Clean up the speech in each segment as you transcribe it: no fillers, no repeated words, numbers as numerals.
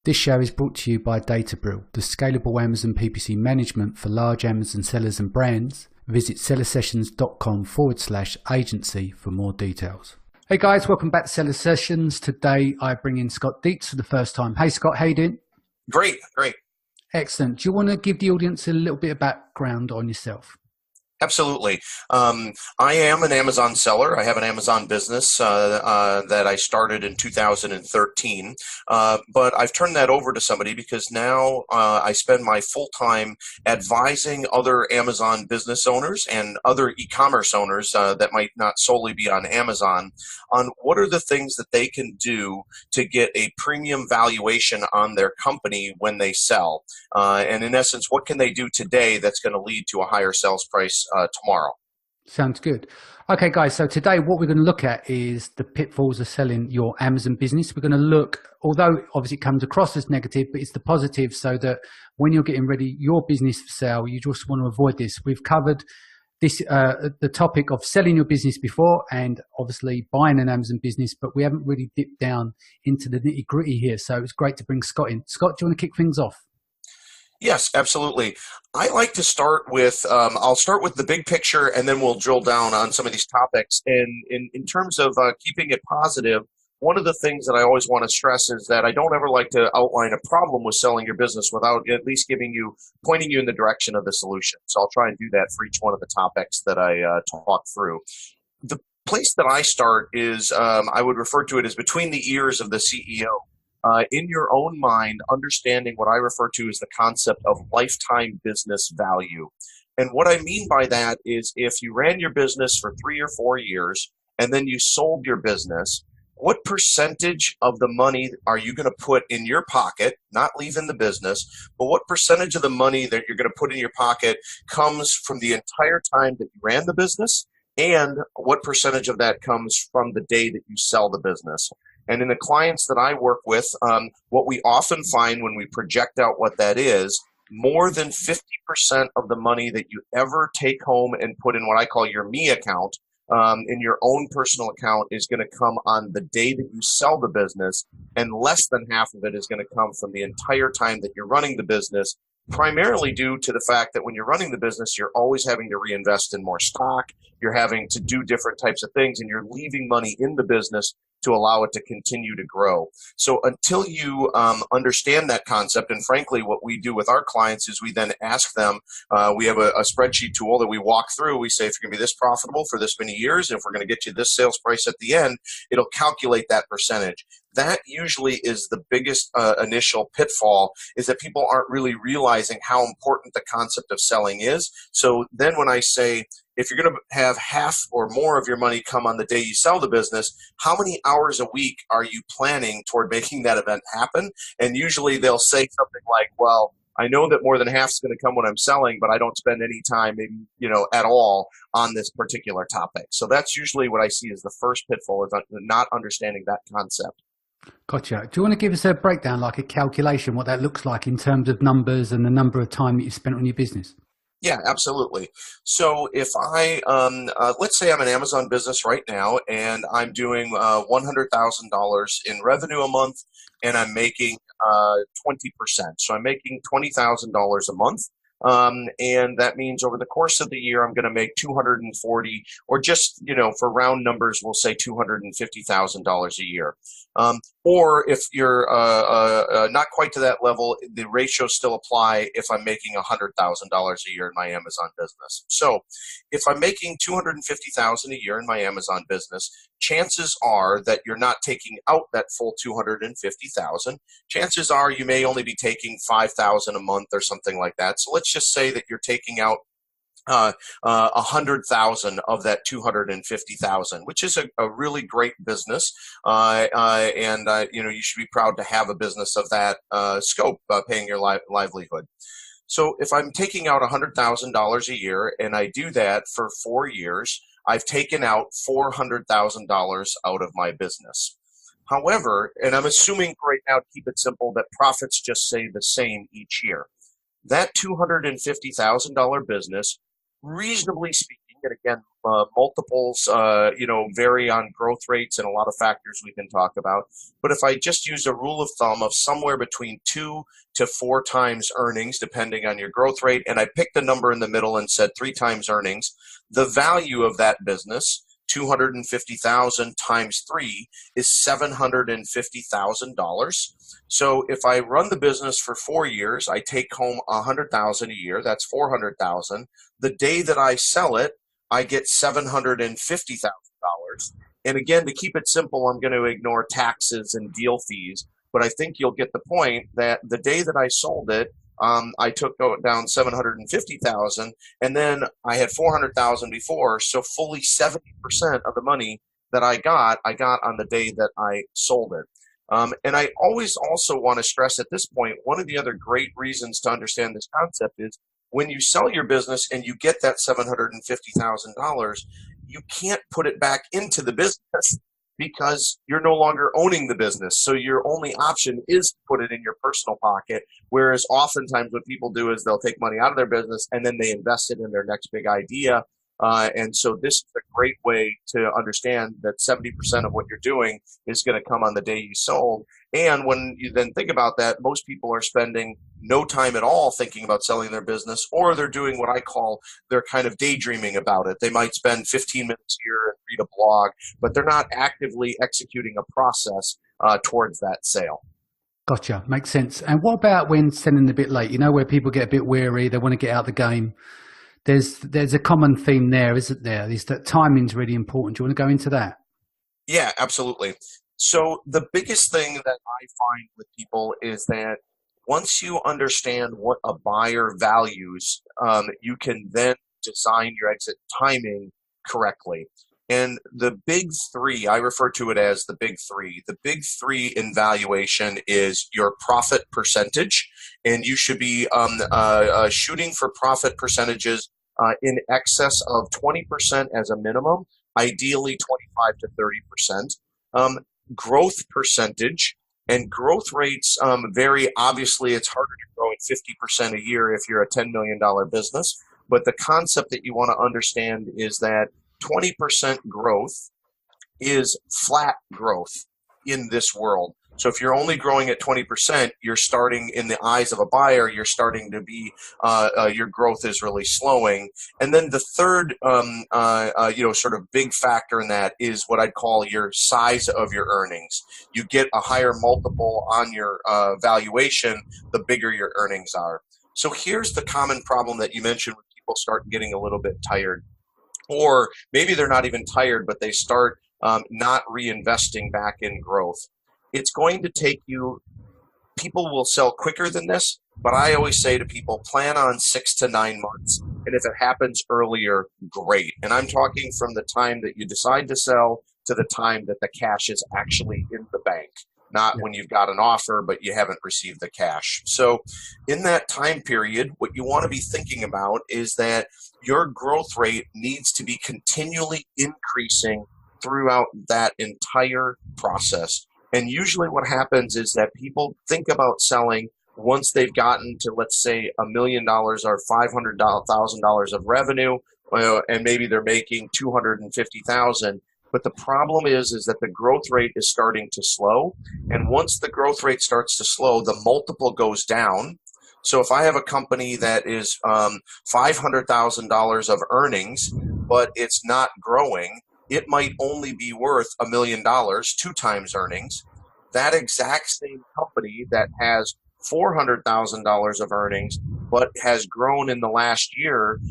This show is brought to you by Databril, the scalable Amazon PPC management for large Amazon sellers and brands. Visit sellersessions.com/agency for more details. Hey guys, welcome back to Seller Sessions. Today I bring in Scott Dietz for the first time. Hey Scott, how you doing? Great. Excellent. Do you want to give the audience a little bit of background on yourself? Absolutely. I am an Amazon seller. I have an Amazon business that I started in 2013, but I've turned that over to somebody because now I spend my full time advising other Amazon business owners and other e-commerce owners that might not solely be on Amazon on what are the things that they can do to get a premium valuation on their company when they sell. And in essence, what can they do today that's going to lead to a higher sales price tomorrow? Sounds good. Okay, guys, so today what we're going to look at is the pitfalls of selling your Amazon business. We're going to look, although obviously it comes across as negative, but it's the positive so that when you're getting ready your business for sale, you just want to avoid this. We've covered this, the topic of selling your business before and obviously buying an Amazon business, but we haven't really dipped down into the nitty gritty here. So it's great to bring Scott in. Scott, do you want to kick things off? Yes, absolutely. I like to start with, I'll start with the big picture and then we'll drill down on some of these topics. And in terms of keeping it positive, one of the things that I always want to stress is that I don't ever like to outline a problem with selling your business without at least pointing you in the direction of the solution. So I'll try and do that for each one of the topics that I talk through. The place that I start is, I would refer to it as between the ears of the CEO. In your own mind, understanding what I refer to as the concept of lifetime business value. And what I mean by that is if you ran your business for 3 or 4 years and then you sold your business, what percentage of the money are you going to put in your pocket, not leaving the business, but what percentage of the money that you're going to put in your pocket comes from the entire time that you ran the business, and what percentage of that comes from the day that you sell the business? And in the clients that I work with, what we often find when we project out what that is, more than 50% of the money that you ever take home and put in what I call your me account, in your own personal account, is going to come on the day that you sell the business, and less than half of it is going to come from the entire time that you're running the business, primarily due to the fact that when you're running the business, you're always having to reinvest in more stock, you're having to do different types of things, and you're leaving money in the business to allow it to continue to grow. So until you understand that concept, and frankly, what we do with our clients is we then ask them, we have a spreadsheet tool that we walk through. We say, if you're going to be this profitable for this many years, and if we're going to get you this sales price at the end, it'll calculate that percentage. That usually is the biggest initial pitfall, is that people aren't really realizing how important the concept of selling is. So then when I say, if you're going to have half or more of your money come on the day you sell the business, how many hours a week are you planning toward making that event happen? And usually they'll say something like, well, I know that more than half is going to come when I'm selling, but I don't spend any time, at all on this particular topic. So that's usually what I see as the first pitfall, is not understanding that concept. Gotcha. Do you want to give us a breakdown, like a calculation, what that looks like in terms of numbers and the number of time that you spent on your business? Yeah, absolutely. So if I, let's say I'm an Amazon business right now and I'm doing $100,000 in revenue a month and I'm making 20%. So I'm making $20,000 a month. And that means over the course of the year, I'm going to make 240, or just, for round numbers, we'll say $250,000 a year. Or if you're not quite to that level, the ratios still apply if I'm making $100,000 a year in my Amazon business. So if I'm making $250,000 a year in my Amazon business, chances are that you're not taking out that full $250,000. Chances are you may only be taking $5,000 a month or something like that. So let's just say that you're taking out 100,000 of that 250,000, which is a really great business. And you should be proud to have a business of that scope, paying your livelihood. So if I'm taking out $100,000 a year and I do that for 4 years, I've taken out $400,000 out of my business. However, and I'm assuming right now, to keep it simple, that profits just stay the same each year. That $250,000 business, reasonably speaking, at, again, multiples, vary on growth rates and a lot of factors we can talk about. But if I just use a rule of thumb of somewhere between 2 to 4 times earnings, depending on your growth rate, and I picked a number in the middle and said 3 times earnings, the value of that business, 250,000 times 3 is $750,000. So if I run the business for 4 years, I take home 100,000 a year. That's 400,000. The day that I sell it, I get $750,000. And again, to keep it simple, I'm going to ignore taxes and deal fees. But I think you'll get the point that the day that I sold it, I took down 750,000, and then I had 400,000 before, so fully 70% of the money that I got on the day that I sold it. And I always also want to stress at this point, one of the other great reasons to understand this concept is when you sell your business and you get that $750,000, you can't put it back into the business because you're no longer owning the business. So your only option is to put it in your personal pocket. Whereas oftentimes what people do is they'll take money out of their business and then they invest it in their next big idea. And so this is a great way to understand that 70% of what you're doing is going to come on the day you sold. And when you then think about that, most people are spending no time at all thinking about selling their business, or they're doing what I call, they're kind of daydreaming about it. They might spend 15 minutes here and read a blog, but they're not actively executing a process towards that sale. Gotcha. Makes sense. And what about when selling a bit late? You know, where people get a bit weary, they want to get out of the game. There's a common theme there, isn't there? Is that timing's really important. Do you want to go into that? Yeah, absolutely. So the biggest thing that I find with people is that once you understand what a buyer values, you can then design your exit timing correctly. And the big three, I refer to it as the big three. The big three in valuation is your profit percentage, and you should be shooting for profit percentages in excess of 20% as a minimum, ideally 25 to 30%. Growth percentage and growth rates vary. Obviously, it's harder to grow at 50% a year if you're a $10 million business. But the concept that you want to understand is that 20% growth is flat growth in this world. So if you're only growing at 20%, you're starting, in the eyes of a buyer, you're starting to be, your growth is really slowing. And then the third, sort of big factor in that is what I'd call your size of your earnings. You get a higher multiple on your valuation, the bigger your earnings are. So here's the common problem that you mentioned when people start getting a little bit tired. Or maybe they're not even tired, but they start not reinvesting back in growth. It's going to take you, people will sell quicker than this, but I always say to people, plan on 6 to 9 months. And if it happens earlier, great. And I'm talking from the time that you decide to sell to the time that the cash is actually in the bank, not when you've got an offer, but you haven't received the cash. So in that time period, what you want to be thinking about is that your growth rate needs to be continually increasing throughout that entire process. And usually what happens is that people think about selling once they've gotten to, let's say, $1 million or $500,000 of revenue, and maybe they're making $250,000. But the problem is that the growth rate is starting to slow. And once the growth rate starts to slow, the multiple goes down. So if I have a company that is $500,000 of earnings, but it's not growing, it might only be worth $1 million, 2 times earnings. That exact same company that has $400,000 of earnings, but has grown in the last year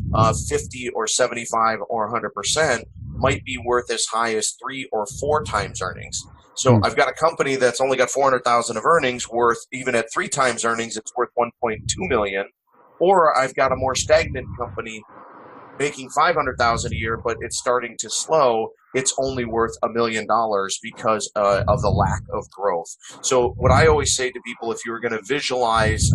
50 or 75 or 100%, might be worth as high as 3 or 4 times earnings. So I've got a company that's only got 400,000 of earnings, worth, even at 3 times earnings, it's worth 1.2 million. Or I've got a more stagnant company making 500,000 a year, but it's starting to slow. It's only worth $1 million because of the lack of growth. So what I always say to people, if you were going to visualize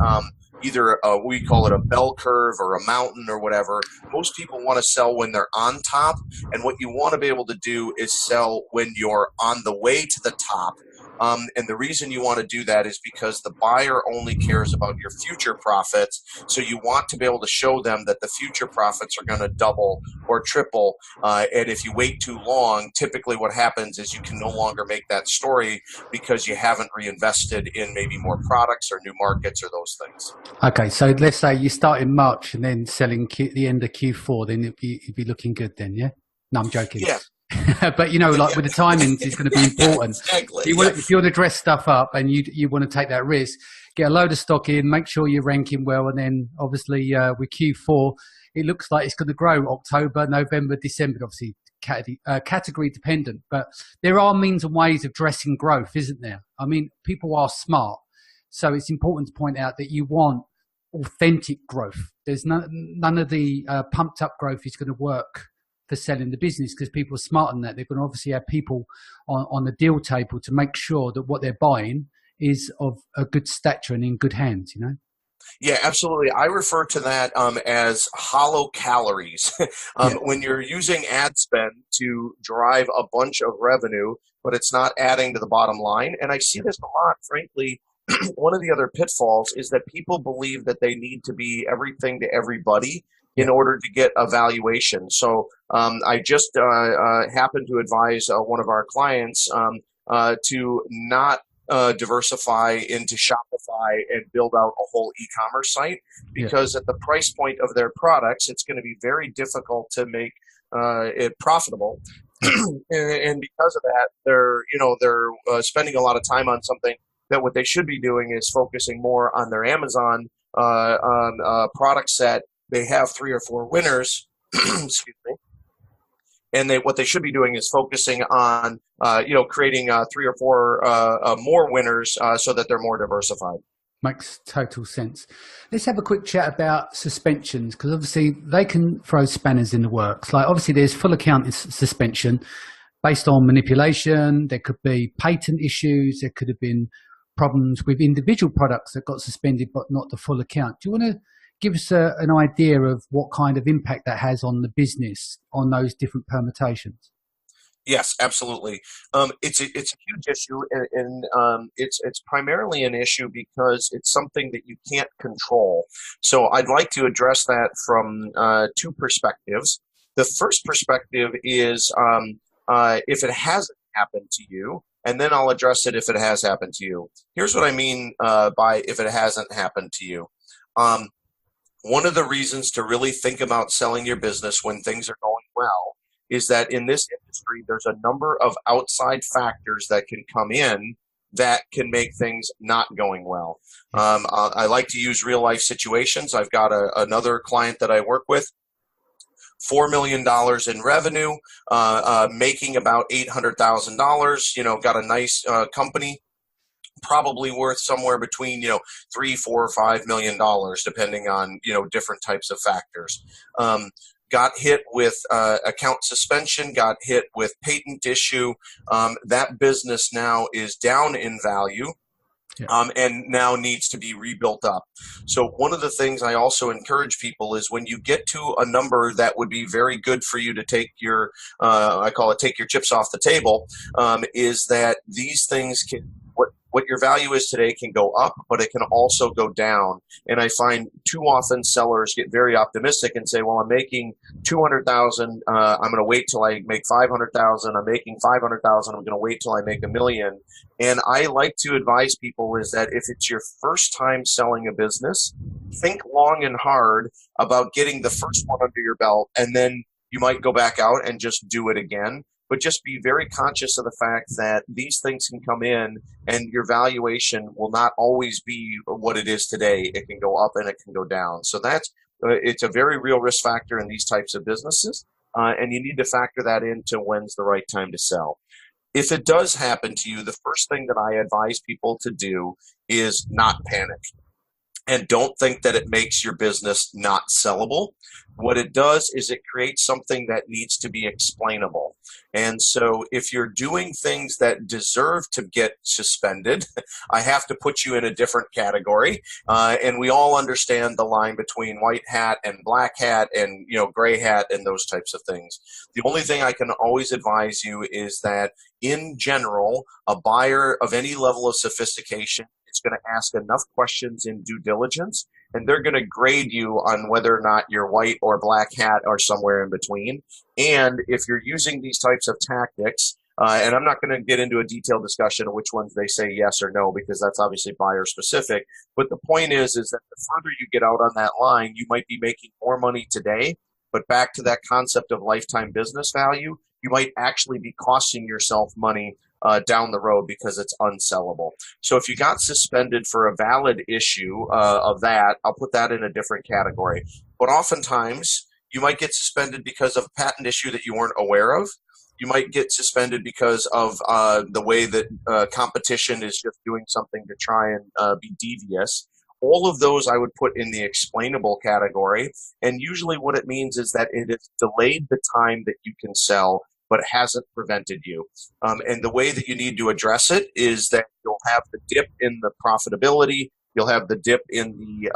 either we call it a bell curve or a mountain or whatever, most people want to sell when they're on top. And what you want to be able to do is sell when you're on the way to the top. And the reason you want to do that is because the buyer only cares about your future profits. So you want to be able to show them that the future profits are going to double or triple. And if you wait too long, typically what happens is you can no longer make that story because you haven't reinvested in maybe more products or new markets or those things. Okay, so let's say you start in March and then selling the end of Q4, then it'd be looking good then, yeah? No, I'm joking. Yeah. But like with the timings, it's going to be important. Yeah, exactly. If you want to dress stuff up and you want to take that risk, get a load of stock in, make sure you're ranking well, and then obviously with Q4, it looks like it's going to grow October, November, December, obviously category dependent. But there are means and ways of dressing growth, isn't there? I mean, people are smart, so it's important to point out that you want authentic growth. There's none of the pumped up growth is going to work for selling the business, because people are smarter than that. They're going to obviously have people on the deal table to make sure that what they're buying is of a good stature and in good hands, Yeah, absolutely. I refer to that as hollow calories. When you're using ad spend to drive a bunch of revenue, but it's not adding to the bottom line. And I see this a lot, frankly. One of the other pitfalls is that people believe that they need to be everything to everybody in order to get a valuation. So I just happened to advise one of our clients to not diversify into Shopify and build out a whole e-commerce site, because at the price point of their products, it's going to be very difficult to make it profitable. And because of that, they're spending a lot of time on something that what they should be doing is focusing more on their Amazon product set. They have 3 or 4 winners, excuse me, and what they should be doing is focusing on creating 3 or 4 more winners so that they're more diversified. Makes total sense. Let's have a quick chat about suspensions, because obviously they can throw spanners in the works. Like obviously there's full account suspension based on manipulation. There could be patent issues. There could have been problems with individual products that got suspended, but not the full account. Do you want to give us an idea of what kind of impact that has on the business on those different permutations? Yes, absolutely. It's a huge issue, and it's primarily an issue because it's something that you can't control. So I'd like to address that from 2 perspectives. The first perspective is if it hasn't happened to you, and then I'll address it if it has happened to you. Here's what I mean by if it hasn't happened to you. One of the reasons to really think about selling your business when things are going well is that in this industry, there's a number of outside factors that can come in that can make things not going well. I like to use real life situations. I've got another client that I work with, $4 million in revenue, making about $800,000, got a nice company, probably worth somewhere between, 3, 4, or $5 million, depending on, different types of factors. Got hit with account suspension, got hit with patent issue. That business now is down in value. And now needs to be rebuilt up. So one of the things I also encourage people is when you get to a number that would be very good for you to take your, I call it take your chips off the table, is that these things can, what your value is today can go up, but it can also go down. And I find too often sellers get very optimistic and say, well, I'm making 200,000. I'm going to wait till I make 500,000. I'm making 500,000. I'm going to wait till I make $1 million. And I like to advise people is that if it's your first time selling a business, think long and hard about getting the first one under your belt, and then you might go back out and just do it again. But just be very conscious of the fact that these things can come in and your valuation will not always be what it is today. It can go up and it can go down. So that's it's a very real risk factor in these types of businesses, and you need to factor that into when's the right time to sell. If it does happen to you, the first thing that I advise people to do is not panic. And don't think that it makes your business not sellable. What it does is it creates something that needs to be explainable. And so if you're doing things that deserve to get suspended, I have to put you in a different category. And we all understand the line between white hat and black hat and, gray hat and those types of things. The only thing I can always advise you is that in general, a buyer of any level of sophistication is going to ask enough questions in due diligence, and they're going to grade you on whether or not you're white or black hat or somewhere in between. And if you're using these types of tactics, and I'm not going to get into a detailed discussion of which ones they say yes or no, because that's obviously buyer specific. But the point is that the further you get out on that line, you might be making more money today. But back to that concept of lifetime business value, you might actually be costing yourself money down the road because it's unsellable. So if you got suspended for a valid issue of that, I'll put that in a different category. But oftentimes, you might get suspended because of a patent issue that you weren't aware of. You might get suspended because of the way that competition is just doing something to try and be devious. All of those I would put in the explainable category. And usually what it means is that it has delayed the time that you can sell, but hasn't prevented you. And the way that you need to address it is that you'll have the dip in the profitability, you'll have the dip in the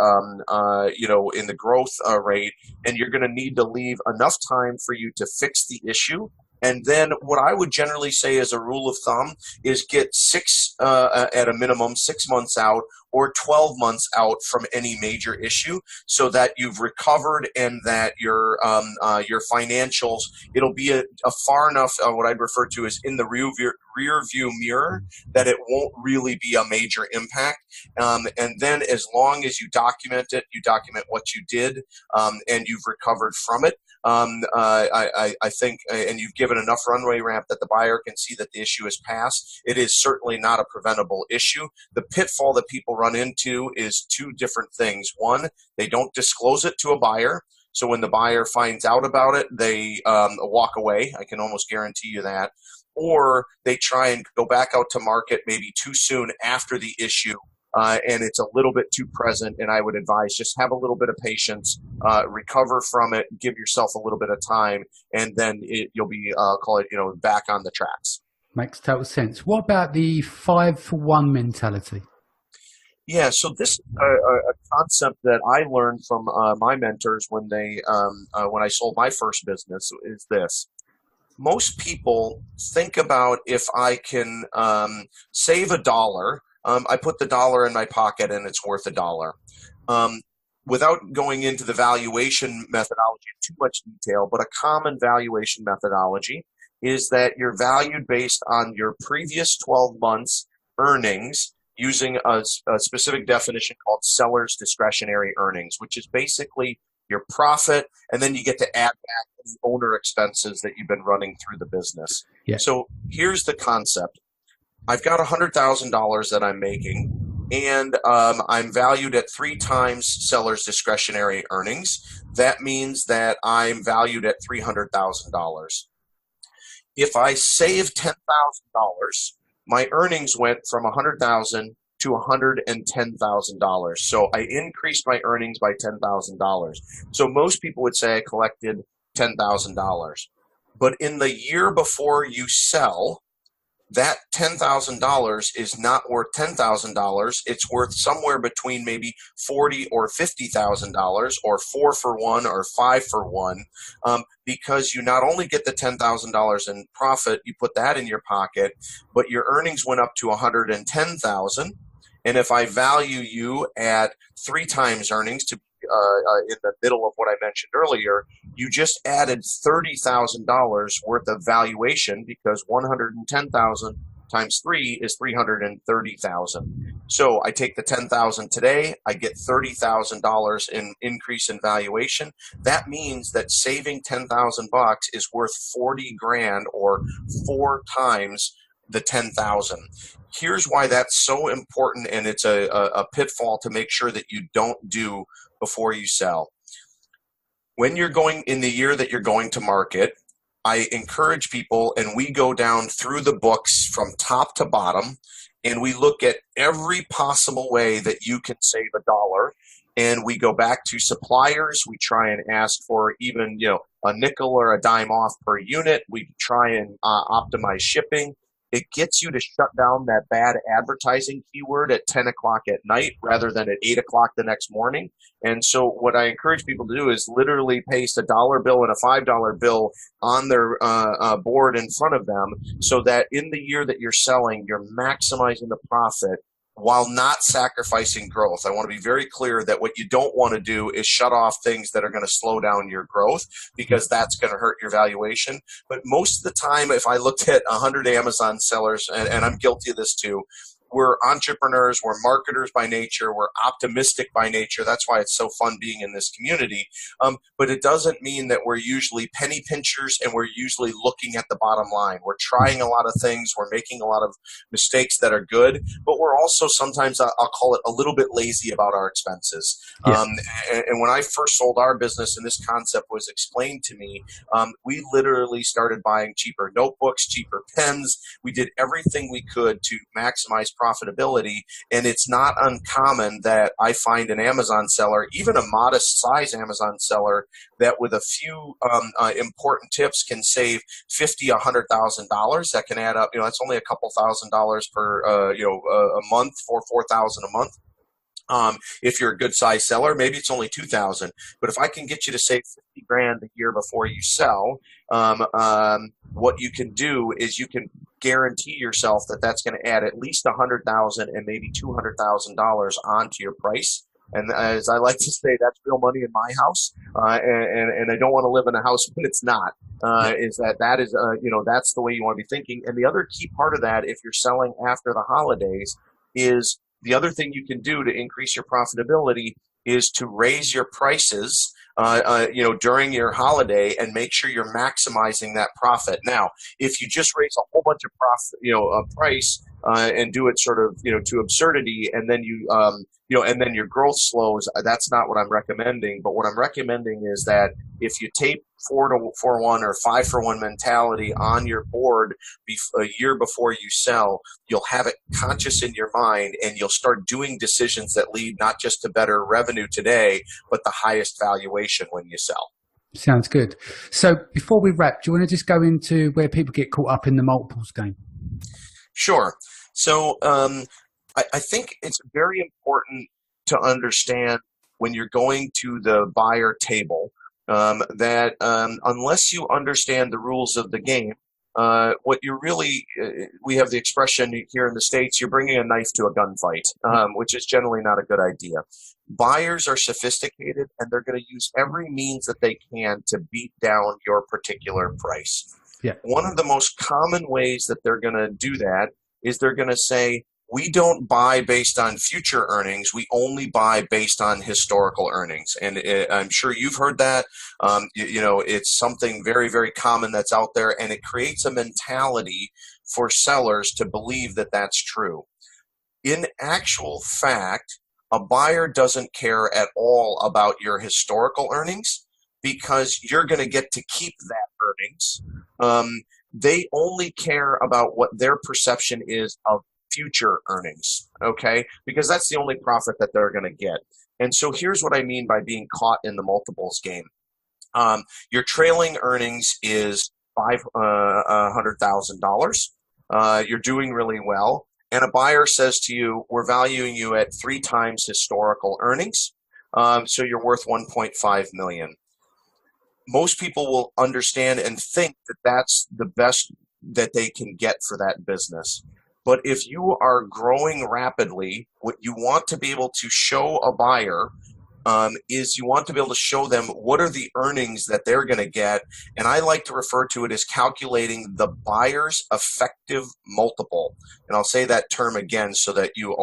in the growth rate, and you're going to need to leave enough time for you to fix the issue. And then what I would generally say as a rule of thumb is get at a minimum 6 months out or 12 months out from any major issue, so that you've recovered and that your financials, it'll be a far enough, what I'd refer to as in the rear view mirror, that it won't really be a major impact. And then as long as you document it, you document what you did, and you've recovered from it, I think, and you've given enough runway ramp that the buyer can see that the issue is passed, it is certainly not a preventable issue. The pitfall that people run into is two different things. One, they don't disclose it to a buyer. So when the buyer finds out about it, they walk away. I can almost guarantee you that. Or they try and go back out to market maybe too soon after the issue, and it's a little bit too present. And I would advise just have a little bit of patience, recover from it, give yourself a little bit of time, and then you'll be back on the tracks. Makes total sense. What about the 5-for-1 mentality? Yeah, so this is a concept that I learned from my mentors when I sold my first business. Is this: most people think about, if I can save $1, I put the dollar in my pocket and it's worth $1. Without going into the valuation methodology in too much detail, but a common valuation methodology is that you're valued based on your previous 12 months earnings, using a specific definition called seller's discretionary earnings, which is basically your profit, and then you get to add back the owner expenses that you've been running through the business. Yeah. So here's the concept. I've got $100,000 that I'm making, and I'm valued at 3 times seller's discretionary earnings. That means that I'm valued at $300,000. If I save $10,000, my earnings went from $100,000 to $110,000. So I increased my earnings by $10,000. So most people would say I collected $10,000. But in the year before you sell, that $10,000 is not worth $10,000. It's worth somewhere between maybe $40,000 or $50,000, or 4-for-1 or 5-for-1, because you not only get the $10,000 in profit, you put that in your pocket, but your earnings went up to $110,000. And if I value you at 3 times earnings, to in the middle of what I mentioned earlier, you just added $30,000 worth of valuation, because 110,000 times 3 is 330,000. So I take the 10,000 today, I get $30,000 in increase in valuation. That means that saving 10,000 bucks is worth 40 grand, or 4 times the 10,000. Here's why that's so important, and it's a pitfall to make sure that you don't do before you sell. When you're going in the year that you're going to market, I encourage people, and we go down through the books from top to bottom, and we look at every possible way that you can save $1, and we go back to suppliers. We try and ask for even, a nickel or a dime off per unit. We try and optimize shipping. It gets you to shut down that bad advertising keyword at 10 o'clock at night rather than at 8 o'clock the next morning. And so what I encourage people to do is literally paste a dollar bill and a $5 bill on their board in front of them, so that in the year that you're selling, you're maximizing the profit while not sacrificing growth. I want to be very clear that what you don't want to do is shut off things that are going to slow down your growth, because that's going to hurt your valuation. But most of the time, if I looked at 100 Amazon sellers, and I'm guilty of this too, we're entrepreneurs, we're marketers by nature, we're optimistic by nature. That's why it's so fun being in this community. But it doesn't mean that we're usually penny pinchers and we're usually looking at the bottom line. We're trying a lot of things, we're making a lot of mistakes that are good, but we're also sometimes, I'll call it, a little bit lazy about our expenses. Yeah. And when I first sold our business and this concept was explained to me, we literally started buying cheaper notebooks, cheaper pens. We did everything we could to maximize profitability. And it's not uncommon that I find an Amazon seller, even a modest size Amazon seller, that with a few important tips can save $50,000, $100,000. That can add up. That's only a couple $1,000s per a month, for $4,000 a month. If you're a good size seller, maybe it's only 2,000. But if I can get you to save 50 grand a year before you sell, what you can do is you can guarantee yourself that that's going to add at least 100,000 and maybe $200,000 onto your price. And as I like to say, that's real money in my house. And I don't want to live in a house when it's not. Is that's the way you want to be thinking. And the other key part of that, if you're selling after the holidays, is the other thing you can do to increase your profitability is to raise your prices, during your holiday, and make sure you're maximizing that profit. Now, if you just raise a whole bunch of price, and do it sort of, to absurdity, and then and then your growth slows, that's not what I'm recommending. But what I'm recommending is that if you tape 4-for-1 or 5-for-1 mentality on your board a year before you sell, you'll have it conscious in your mind, and you'll start doing decisions that lead not just to better revenue today, but the highest valuation when you sell. Sounds good. So before we wrap, do you want to just go into where people get caught up in the multiples game? Sure. So I think it's very important to understand when you're going to the buyer table that unless you understand the rules of the game, what you really, we have the expression here in the States, you're bringing a knife to a gunfight, which is generally not a good idea. Buyers are sophisticated, and they're going to use every means that they can to beat down your particular price. Yeah. One of the most common ways that they're going to do that is they're going to say, we don't buy based on future earnings. We only buy based on historical earnings. And I'm sure you've heard that. It's something very, very common that's out there, and it creates a mentality for sellers to believe that that's true. In actual fact, a buyer doesn't care at all about your historical earnings, because you're going to get to keep that earnings. They only care about what their perception is of future earnings, okay? Because that's the only profit that they're going to get. And so here's what I mean by being caught in the multiples game. Your trailing earnings is $500,000. You're doing really well. And a buyer says to you, we're valuing you at 3 times historical earnings. So you're worth $1.5 million. Most people will understand and think that that's the best that they can get for that business. But if you are growing rapidly, what you want to be able to show a buyer is you want to be able to show them what are the earnings that they're going to get. And I like to refer to it as calculating the buyer's effective multiple. And I'll say that term again so that you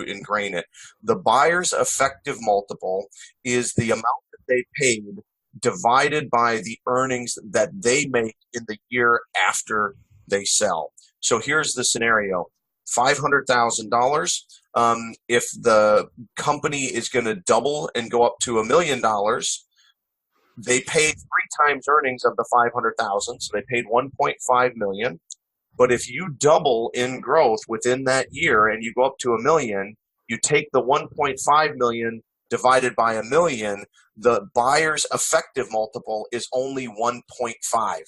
ingrain it. The buyer's effective multiple is the amount that they paid divided by the earnings that they make in the year after they sell. So here's the scenario. $500,000. If the company is going to double and go up to $1 million, they paid 3 times earnings of the 500,000, so they paid 1.5 million. But if you double in growth within that year and you go up to $1 million, you take the 1.5 million divided by 1,000,000, the buyer's effective multiple is only 1.5.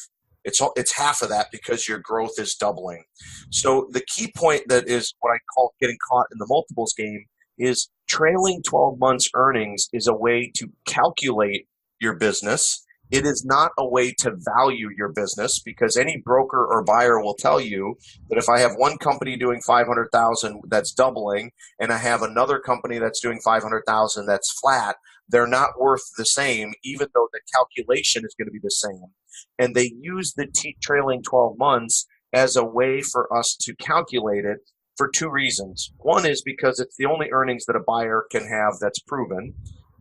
It's half of that because your growth is doubling. So the key point that is what I call getting caught in the multiples game is trailing 12 months earnings is a way to calculate your business. It is not a way to value your business, because any broker or buyer will tell you that if I have one company doing 500,000 that's doubling and I have another company that's doing 500,000 that's flat, they're not worth the same, even though the calculation is going to be the same. And they use the trailing 12 months as a way for us to calculate it for two reasons. One is because it's the only earnings that a buyer can have that's proven.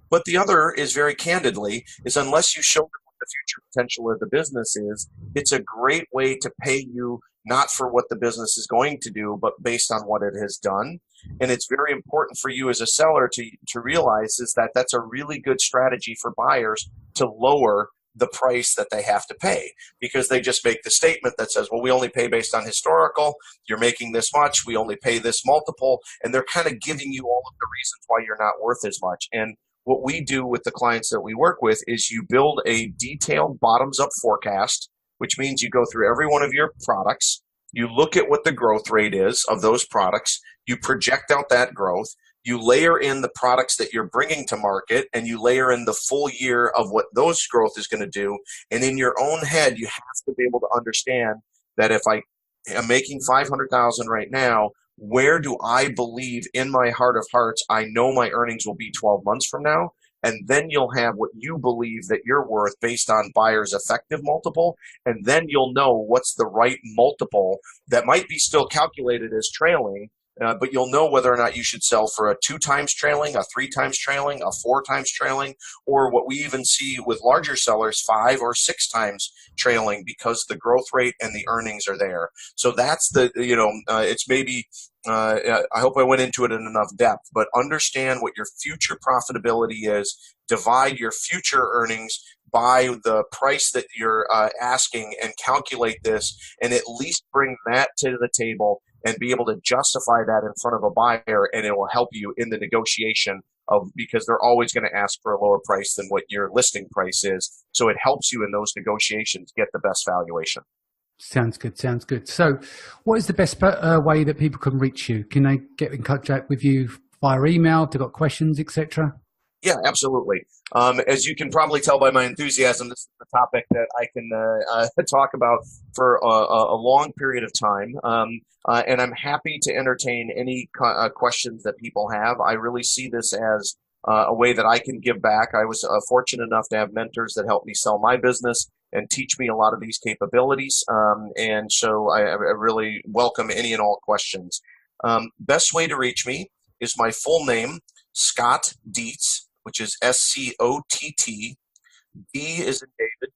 But the other is, very candidly, is unless you show them what the future potential of the business is, it's a great way to pay you not for what the business is going to do, but based on what it has done. And it's very important for you as a seller to realize is that that's a really good strategy for buyers to lower the price that they have to pay, because they just make the statement that says, well, we only pay based on historical, you're making this much, we only pay this multiple, and they're kind of giving you all of the reasons why you're not worth as much. And what we do with the clients that we work with is you build a detailed bottoms-up forecast, which means you go through every one of your products, you look at what the growth rate is of those products, you project out that growth, you layer in the products that you're bringing to market, and you layer in the full year of what those growth is going to do. And in your own head, you have to be able to understand that if I am making 500,000 right now, where do I believe in my heart of hearts I know my earnings will be 12 months from now? And then you'll have what you believe that you're worth based on buyer's effective multiple. And then you'll know what's the right multiple that might be still calculated as trailing, but you'll know whether or not you should sell for a 2 times trailing, a 3 times trailing, a 4 times trailing, or what we even see with larger sellers, 5 or 6 times trailing, because the growth rate and the earnings are there. So that's the, it's maybe, I hope I went into it in enough depth, but understand what your future profitability is, divide your future earnings by the price that you're asking, and calculate this, and at least bring that to the table and be able to justify that in front of a buyer, and it will help you in the negotiation because they're always going to ask for a lower price than what your listing price is. So it helps you in those negotiations get the best valuation. Sounds good. Sounds good. So what is the best way that people can reach you? Can they get in contact with you via email if they've got questions, etc.? Yeah, absolutely. As you can probably tell by my enthusiasm, this is a topic that I can talk about for a long period of time. And I'm happy to entertain any questions that people have. I really see this as a way that I can give back. I was fortunate enough to have mentors that helped me sell my business and teach me a lot of these capabilities. And so I really welcome any and all questions. Best way to reach me is my full name, Scott Dietz, which is SCOTT. D is in David,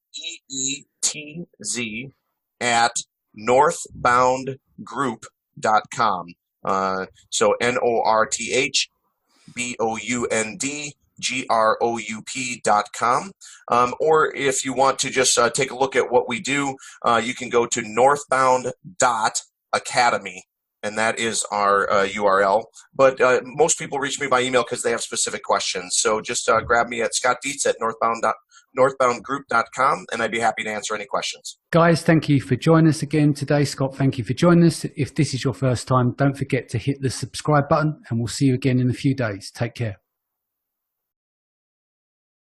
EETZ, at northboundgroup.com. So NORTHBOUNDGROUP.com. Or if you want to just take a look at what we do, you can go to northbound.academy. And that is our URL. But most people reach me by email because they have specific questions. So just grab me at Scott Dietz at northboundgroup.com, and I'd be happy to answer any questions. Guys, thank you for joining us again today. Scott, thank you for joining us. If this is your first time, don't forget to hit the subscribe button, and we'll see you again in a few days. Take care.